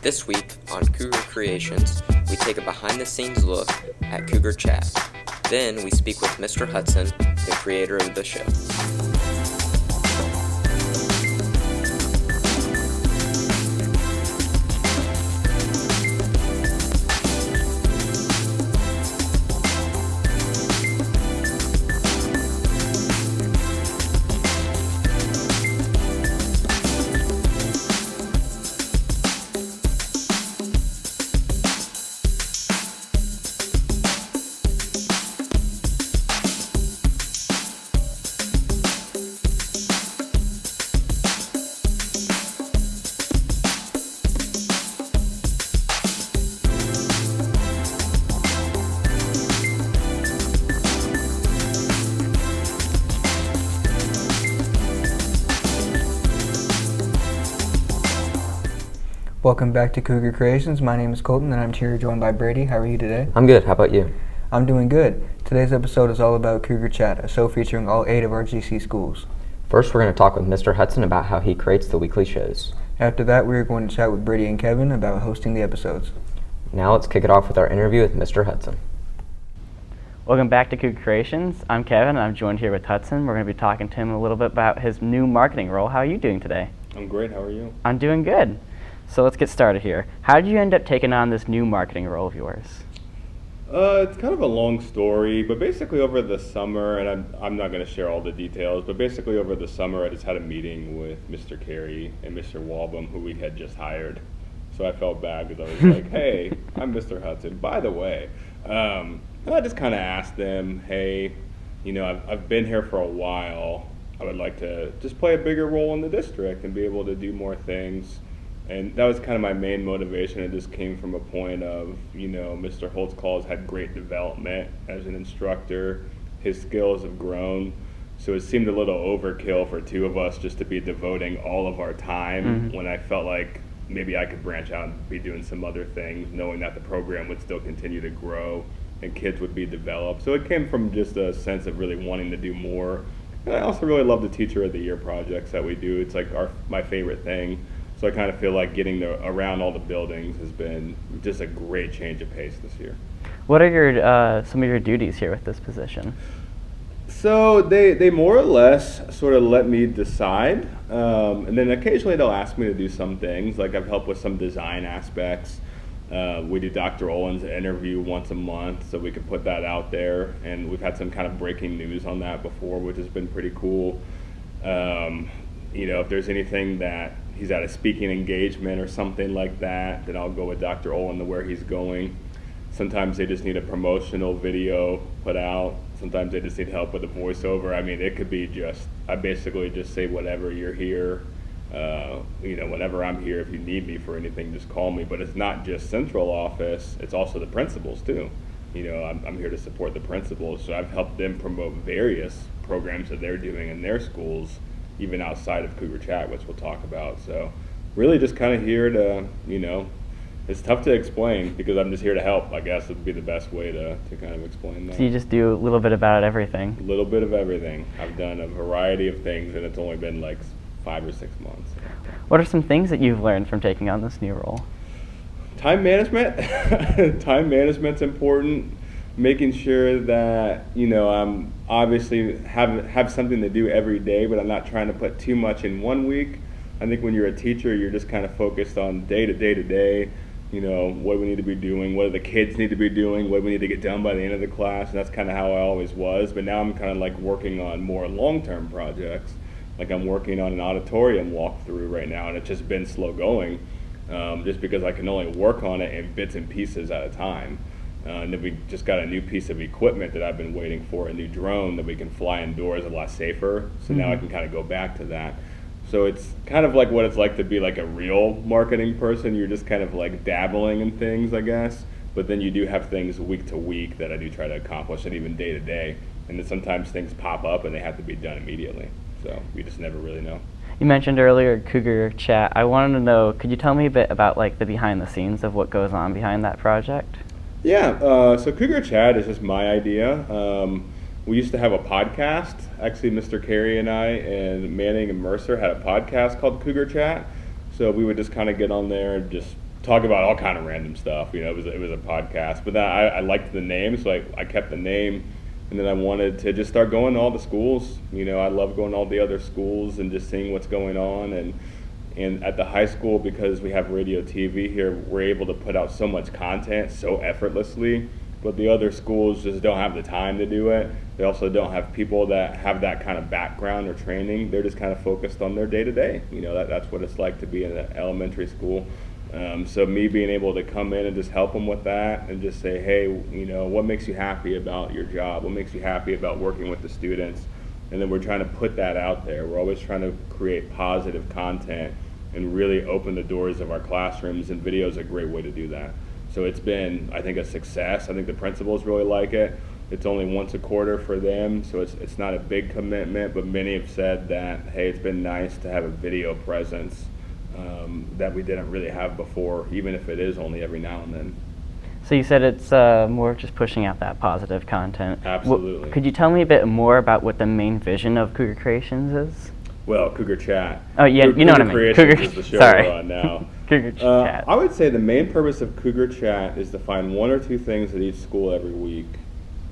This week on Cougar Creations, we take a behind-the-scenes look at Cougar Chat. Then we speak with Mr. Hudson, the creator of the show. Welcome back to Cougar Creations. My name is Colton and I'm here joined by Brady. How are you today? I'm good. How about you? I'm doing good. Today's episode is all about Cougar Chat, a show featuring all 8 of our GC schools. First, we're going to talk with Mr. Hudson about how he creates the weekly shows. After that, we're going to chat with Brady and Kevin about hosting the episodes. Now let's kick it off with our interview with Mr. Hudson. Welcome back to Cougar Creations. I'm Kevin and I'm joined here with Hudson. We're going to be talking to him a little bit about his new marketing role. How are you doing today? I'm great. How are you? I'm doing good. So let's get started here. How did you end up taking on this new marketing role of yours? It's kind of a long story, but basically over the summer, and I'm not going to share all the details, but basically over the summer I just had a meeting with Mr. Carey and Mr. Walbum, who we had just hired. So I felt bad because I was like, hey, I'm Mr. Hudson, by the way. And I just kind of asked them, hey, you know, I've been here for a while. I would like to just play a bigger role in the district and be able to do more things. And that was kind of my main motivation. It just came from a point of, you know, Mr. Holtzclaw has had great development as an instructor. His skills have grown. So it seemed a little overkill for two of us just to be devoting all of our time when I felt like maybe I could branch out and be doing some other things, knowing that the program would still continue to grow and kids would be developed. So it came from just a sense of really wanting to do more. And I also really love the Teacher of the Year projects that we do. It's like my favorite thing. So I kind of feel like getting around all the buildings has been just a great change of pace this year. What are your some of your duties here with this position? So they more or less sort of let me decide, and then occasionally they'll ask me to do some things. Like I've helped with some design aspects. We do Dr. Olin's interview once a month, so we can put that out there. And we've had some kind of breaking news on that before, which has been pretty cool. You know, if there's anything that he's at a speaking engagement or something like that, then I'll go with Dr. Olin to where he's going. Sometimes they just need a promotional video put out. Sometimes they just need help with a voiceover. I mean, it could be just, I basically just say whatever, you're here. You know, whenever I'm here, if you need me for anything, just call me. But it's not just central office, it's also the principals too. You know, I'm here to support the principals, so I've helped them promote various programs that they're doing in their schools, even outside of Cougar Chat, which we'll talk about. So really just kind of here to, you know, it's tough to explain because I'm just here to help, I guess would be the best way to kind of explain that. So you just do a little bit about everything? A little bit of everything. I've done a variety of things and it's only been like 5 or 6 months. What are some things that you've learned from taking on this new role? Time management. Time management's important. Making sure that, you know, I'm obviously have something to do every day, but I'm not trying to put too much in one week. I think when you're a teacher, you're just kind of focused on day to day, you know, what we need to be doing, what do the kids need to be doing, what we need to get done by the end of the class, and that's kind of how I always was. But now I'm kind of like working on more long-term projects. Like I'm working on an auditorium walkthrough right now, and it's just been slow going, just because I can only work on it in bits and pieces at a time. And then we just got a new piece of equipment that I've been waiting for, a new drone that we can fly indoors a lot safer. So now I can kind of go back to that. So it's kind of like what it's like to be like a real marketing person. You're just kind of like dabbling in things, I guess. But then you do have things week to week that I do try to accomplish, and even day to day. And then sometimes things pop up and they have to be done immediately. So we just never really know. You mentioned earlier Cougar Chat. I wanted to know, could you tell me a bit about like the behind the scenes of what goes on behind that project? Yeah, so Cougar Chat is just my idea. We used to have a podcast. Actually, Mr. Carey and I and Manning and Mercer had a podcast called Cougar Chat. So we would just kind of get on there and just talk about all kind of random stuff. You know, it was a podcast, but then I liked the name, so I kept the name, and then I wanted to just start going to all the schools. You know, I love going to all the other schools and just seeing what's going on, and at the high school, because we have radio TV here, we're able to put out so much content so effortlessly, but the other schools just don't have the time to do it. They also don't have people that have that kind of background or training. They're just kind of focused on their day-to-day. You know, that's what it's like to be in an elementary school. So me being able to come in and just help them with that and just say, hey, you know, what makes you happy about your job? What makes you happy about working with the students? And then we're trying to put that out there. We're always trying to create positive content and really open the doors of our classrooms, and video is a great way to do that. So it's been, I think, a success. I think the principals really like it. It's only once a quarter for them, so it's not a big commitment, but many have said that, hey, it's been nice to have a video presence that we didn't really have before, even if it is only every now and then. So you said it's more just pushing out that positive content. Absolutely. Could you tell me a bit more about what the main vision of Cougar Creations is? Well, Cougar Chat. Oh, yeah, you know what I mean. Creations Cougar, is the show sorry. we're on now. Cougar Chat. I would say the main purpose of Cougar Chat is to find one or two things at each school every week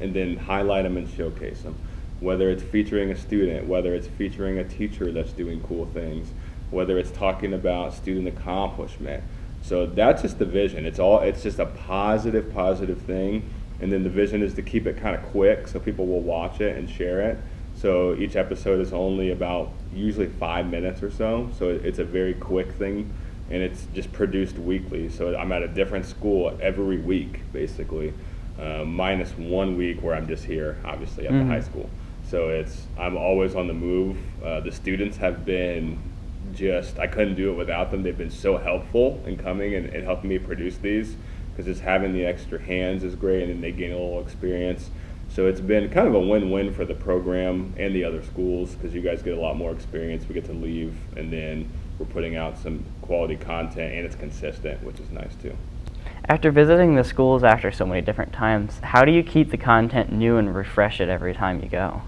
and then highlight them and showcase them. Whether it's featuring a student, whether it's featuring a teacher that's doing cool things, whether it's talking about student accomplishment. So that's just the vision. It's just a positive thing. And then the vision is to keep it kind of quick so people will watch it and share it. So each episode is only about usually 5 minutes or so. So it's a very quick thing, and it's just produced weekly. So I'm at a different school every week, basically, minus 1 week where I'm just here, obviously, at the high school. So I'm always on the move. The students have been I couldn't do it without them. They've been so helpful in coming and helping me produce these, because just having the extra hands is great, and then they gain a little experience. So it's been kind of a win-win for the program and the other schools, because you guys get a lot more experience. We get to leave, and then we're putting out some quality content, and it's consistent, which is nice too. After visiting the schools after so many different times, how do you keep the content new and refresh it every time you go?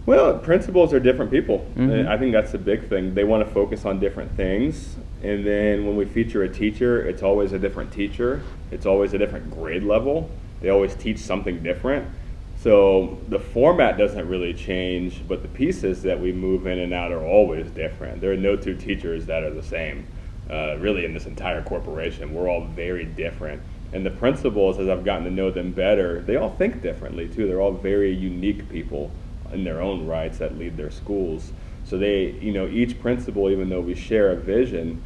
Well, principals are different people. I think that's the big thing. They want to focus on different things. And then when we feature a teacher, it's always a different teacher. It's always a different grade level. They always teach something different. So the format doesn't really change, but the pieces that we move in and out are always different. There are no two teachers that are the same, really, in this entire corporation. We're all very different. And the principals, as I've gotten to know them better, they all think differently too. They're all very unique people in their own rights that lead their schools. So they, you know, each principal, even though we share a vision,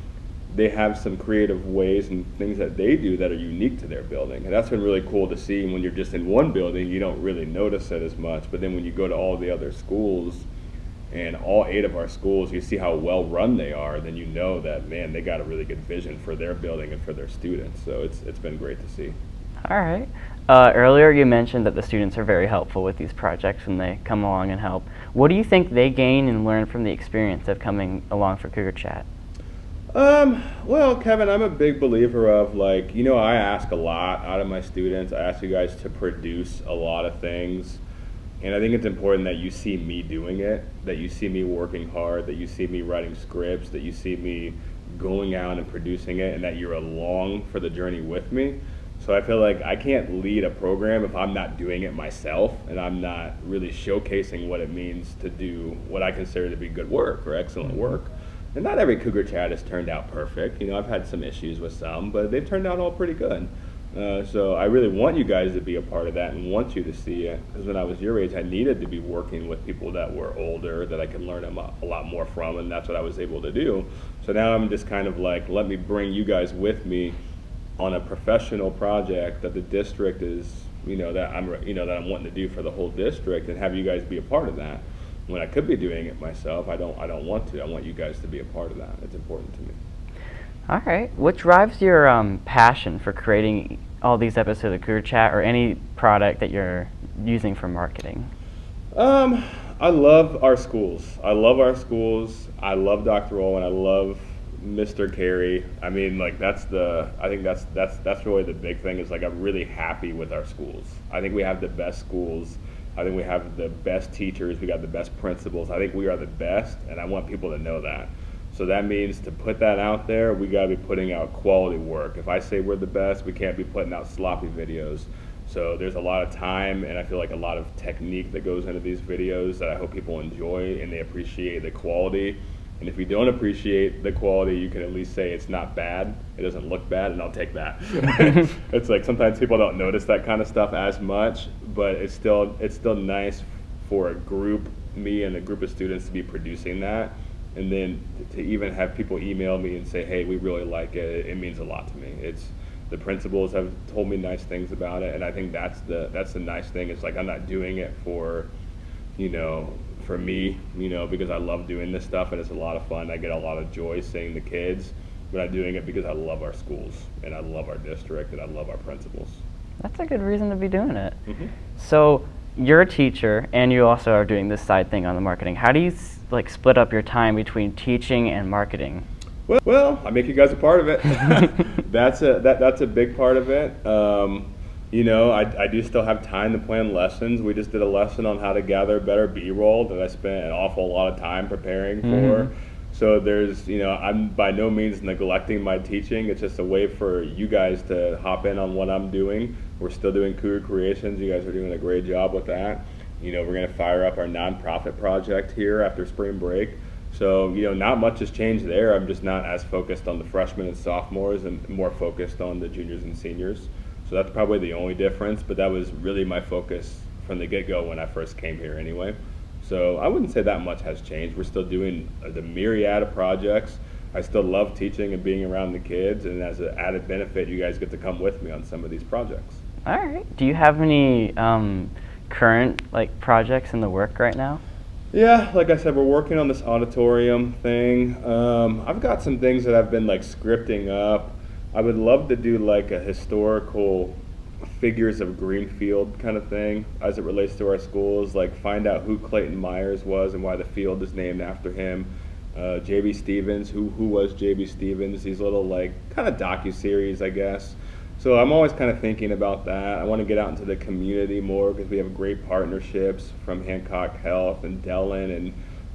they have some creative ways and things that they do that are unique to their building. And that's been really cool to see. When you're just in one building, you don't really notice it as much. But then when you go to all the other schools, and all 8 of our schools, you see how well run they are, then you know that, man, they got a really good vision for their building and for their students. So it's been great to see. All right. Earlier you mentioned that the students are very helpful with these projects when they come along and help. What do you think they gain and learn from the experience of coming along for Cougar Chat? Well, Kevin, I'm a big believer of, like, you know, I ask a lot out of my students. I ask you guys to produce a lot of things. And I think it's important that you see me doing it, that you see me working hard, that you see me writing scripts, that you see me going out and producing it, and that you're along for the journey with me. So I feel like I can't lead a program if I'm not doing it myself, and I'm not really showcasing what it means to do what I consider to be good work or excellent work. And not every Cougar Chat has turned out perfect. You know, I've had some issues with some, but they've turned out all pretty good. So I really want you guys to be a part of that and want you to see it, because when I was your age, I needed to be working with people that were older, that I could learn a lot more from, and that's what I was able to do. So now I'm just kind of like, let me bring you guys with me on a professional project that the district is, that I'm wanting to do for the whole district, and have you guys be a part of that. When I could be doing it myself, I don't want to. I want you guys to be a part of that. It's important to me. All right. What drives your passion for creating all these episodes of Cougar Chat, or any product that you're using for marketing? I love our schools. I love Dr. Owen. I love Mr. Carey. I mean, like, I think that's really the big thing, is like, I'm really happy with our schools. I think we have the best schools. I think we have the best teachers. We got the best principals. I think we are the best, and I want people to know that. So that means to put that out there, we got to be putting out quality work. If I say we're the best, we can't be putting out sloppy videos. So there's a lot of time and I feel like a lot of technique that goes into these videos that I hope people enjoy and they appreciate the quality. And if you don't appreciate the quality, you can at least say it's not bad, it doesn't look bad, and I'll take that. It's like sometimes people don't notice that kind of stuff as much, but it's still nice for a group, me and a group of students, to be producing that. And then to even have people email me and say, hey, we really like it, it means a lot to me. The principals have told me nice things about it, and I think that's the nice thing. It's like I'm not doing it for me, because I love doing this stuff and it's a lot of fun. I get a lot of joy seeing the kids, but I'm doing it because I love our schools and I love our district and I love our principals. That's a good reason to be doing it. Mm-hmm. So you're a teacher and you also are doing this side thing on the marketing. How do you split up your time between teaching and marketing? Well, I make you guys a part of it. That's a big part of it. I do still have time to plan lessons. We just did a lesson on how to gather better B-roll that I spent an awful lot of time preparing for. So there's, I'm by no means neglecting my teaching. It's just a way for you guys to hop in on what I'm doing. We're still doing Cougar Creations. You guys are doing a great job with that. We're going to fire up our nonprofit project here after spring break. So, not much has changed there. I'm just not as focused on the freshmen and sophomores and more focused on the juniors and seniors. So that's probably the only difference, but that was really my focus from the get-go when I first came here anyway. So I wouldn't say that much has changed. We're still doing the myriad of projects. I still love teaching and being around the kids, and as an added benefit, you guys get to come with me on some of these projects. All right. Do you have any current projects in the work right now? Yeah, like I said, we're working on this auditorium thing. I've got some things that I've been scripting up. I would love to do a historical figures of Greenfield kind of thing as it relates to our schools, find out who Clayton Myers was and why the field is named after him. J.B. Stevens, who was J.B. Stevens, these little kind of docu-series, I guess. So I'm always kind of thinking about that. I want to get out into the community more because we have great partnerships from Hancock Health and Dellen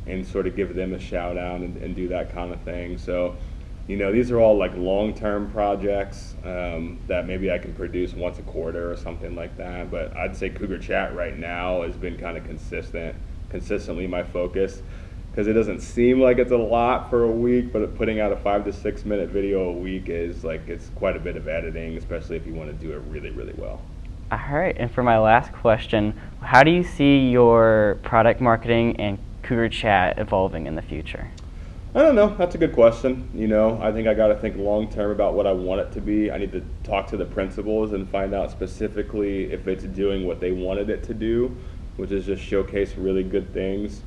and sort of give them a shout out and do that kind of thing. So, these are all long-term projects that maybe I can produce once a quarter or something like that. But I'd say Cougar Chat right now has been kind of consistently my focus. Because it doesn't seem like it's a lot for a week, but putting out a 5 to 6 minute video a week is it's quite a bit of editing, especially if you want to do it really, really well. All right, and for my last question, how do you see your product marketing and Cougar Chat evolving in the future? I don't know, that's a good question. I think I got to think long term about what I want it to be. I need to talk to the principals and find out specifically if it's doing what they wanted it to do, which is just showcase really good things.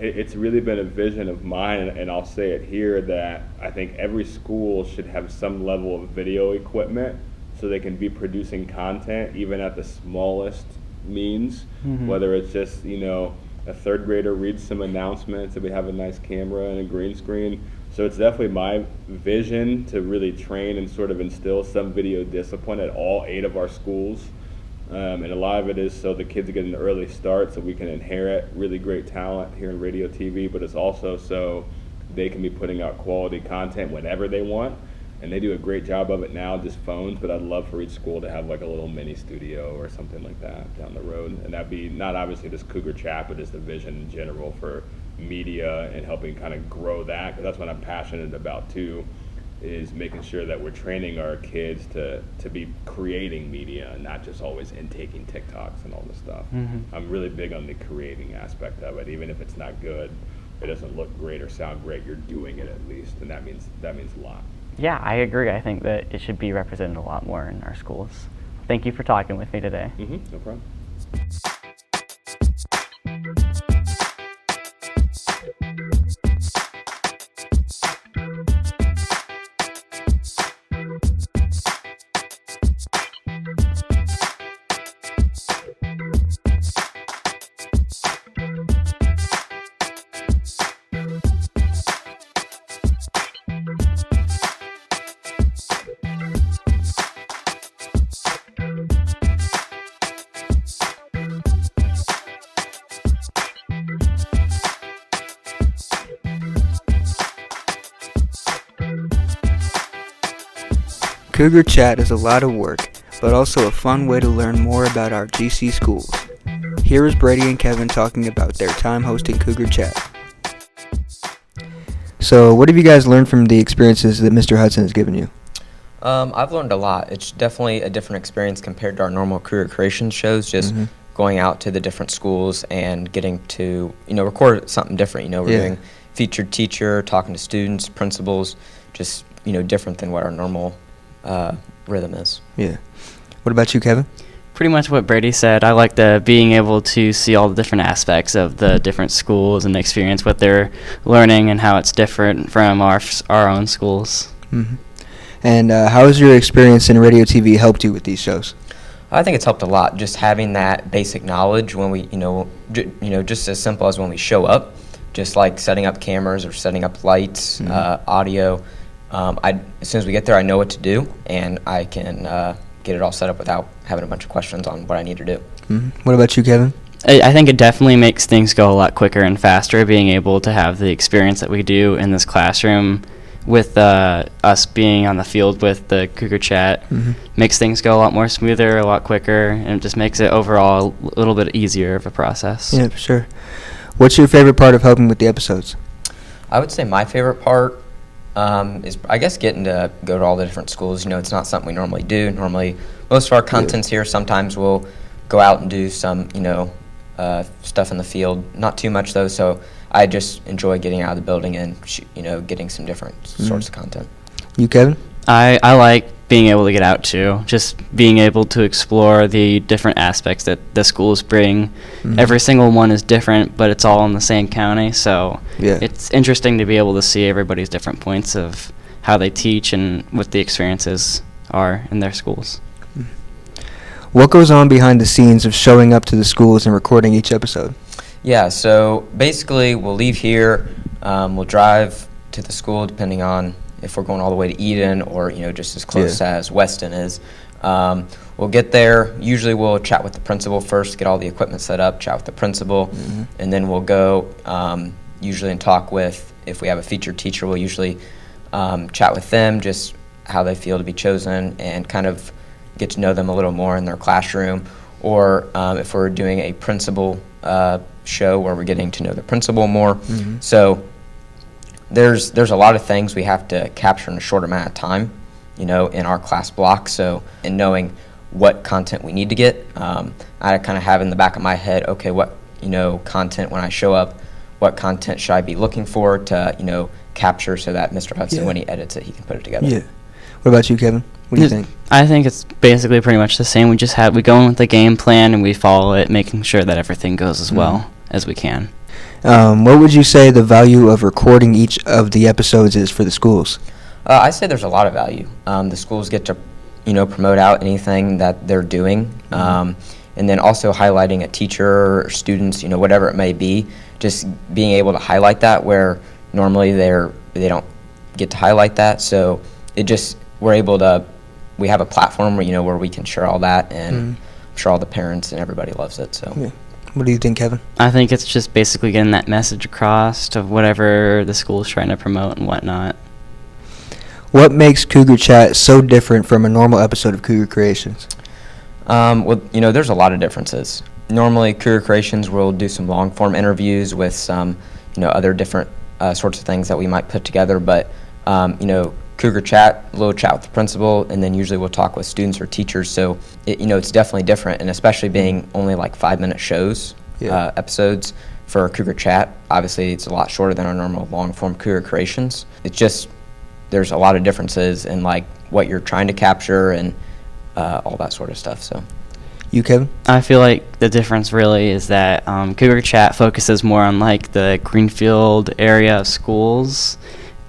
It's really been a vision of mine, and I'll say it here, that I think every school should have some level of video equipment so they can be producing content even at the smallest means, whether it's just, a third grader reads some announcements and we have a nice camera and a green screen. So it's definitely my vision to really train and sort of instill some video discipline at all 8 of our schools. And a lot of it is so the kids get an early start so we can inherit really great talent here in radio TV, but it's also so they can be putting out quality content whenever they want. And they do a great job of it now, just phones, but I'd love for each school to have a little mini studio or something like that down the road. And that'd be not obviously this Cougar Chat, but just the vision in general for media and helping kind of grow that, because that's what I'm passionate about too, is making sure that we're training our kids to be creating media and not just always intaking TikToks and all this stuff. I'm really big on the creating aspect of it. Even if it's not good, it doesn't look great or sound great, you're doing it at least, and that means a lot. Yeah, I agree. I think that it should be represented a lot more in our schools. Thank you for talking with me today. No problem. Cougar Chat is a lot of work, but also a fun way to learn more about our GC schools. Here is Brady and Kevin talking about their time hosting Cougar Chat. So, what have you guys learned from the experiences that Mr. Hudson has given you? I've learned a lot. It's definitely a different experience compared to our normal Cougar Creations shows, just going out to the different schools and getting to, record something different. We're doing featured teacher, talking to students, principals, just, different than what our normal rhythm is. Yeah. What about you, Kevin? Pretty much what Brady said. I like being able to see all the different aspects of the different schools and experience what they're learning and how it's different from our own schools. Mm-hmm. And how has your experience in radio TV helped you with these shows? I think it's helped a lot, just having that basic knowledge when we, just as simple as when we show up, just like setting up cameras or setting up lights, audio. As soon as we get there, I know what to do, and I can get it all set up without having a bunch of questions on what I need to do. Mm-hmm. What about you, Kevin? I think it definitely makes things go a lot quicker and faster, being able to have the experience that we do in this classroom with us being on the field with the Cougar Chat. Makes things go a lot more smoother, a lot quicker, and it just makes it overall a little bit easier of a process. Yeah, for sure. What's your favorite part of helping with the episodes? I would say my favorite part is, I guess, getting to go to all the different schools. It's not something we normally do. Normally, most of our content's here. Sometimes we'll go out and do some, stuff in the field. Not too much, though, so I just enjoy getting out of the building and, getting some different sorts of content. You, Kevin? I like being able to get out, too. Just being able to explore the different aspects that the schools bring. Every single one is different, but it's all in the same county, so it's interesting to be able to see everybody's different points of how they teach and what the experiences are in their schools. What goes on behind the scenes of showing up to the schools and recording each episode? Yeah, so basically we'll leave here, we'll drive to the school depending on if we're going all the way to Eden or, just as close as Weston is. We'll get there. Usually we'll chat with the principal first, get all the equipment set up, chat with the principal, and then we'll go usually and talk with, if we have a featured teacher, we'll usually chat with them, just how they feel to be chosen and kind of get to know them a little more in their classroom. Or if we're doing a principal show where we're getting to know the principal more. So there's a lot of things we have to capture in a short amount of time, in our class block. So in knowing what content we need to get, I kind of have in the back of my head, okay, what content when I show up, what content should I be looking for to capture so that Mr. Hudson, when he edits it, he can put it together. Yeah. What about you, Kevin? What do you think? I think it's basically pretty much the same. We go in with the game plan and we follow it, making sure that everything goes as well as we can. What would you say the value of recording each of the episodes is for the schools? I say there's a lot of value. The schools get to, promote out anything that they're doing, and then also highlighting a teacher or students, whatever it may be. Just being able to highlight that where normally they don't get to highlight that. So we have a platform where where we can share all that, and I'm sure all the parents and everybody loves it. So. Yeah. What do you think, Kevin? I think it's just basically getting that message across of whatever the school is trying to promote and whatnot. What makes Cougar Chat so different from a normal episode of Cougar Creations? Well, there's a lot of differences. Normally, Cougar Creations will do some long-form interviews with some, other different sorts of things that we might put together. But, Cougar Chat, a little chat with the principal, and then usually we'll talk with students or teachers. So, it's definitely different, and especially being only like 5-minute shows, episodes for Cougar Chat. Obviously, it's a lot shorter than our normal long-form Cougar Creations. It's just, there's a lot of differences in like what you're trying to capture and all that sort of stuff. So. You, Kevin? I feel like the difference really is that Cougar Chat focuses more on like the Greenfield area of schools,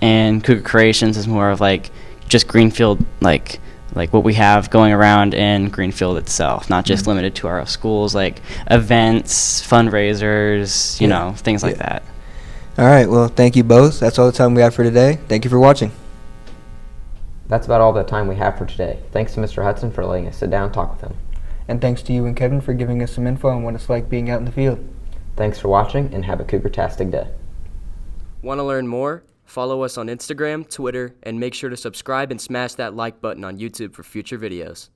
and Cougar Creations is more of like just Greenfield, like what we have going around in Greenfield itself, not just limited to our schools, like events, fundraisers, things like that. All right, well, thank you both. That's all the time we have for today. Thank you for watching. That's about all the time we have for today. Thanks to Mr. Hudson for letting us sit down and talk with him. And thanks to you and Kevin for giving us some info on what it's like being out in the field. Thanks for watching, and have a Cougar-tastic day. Want to learn more? Follow us on Instagram, Twitter, and make sure to subscribe and smash that like button on YouTube for future videos.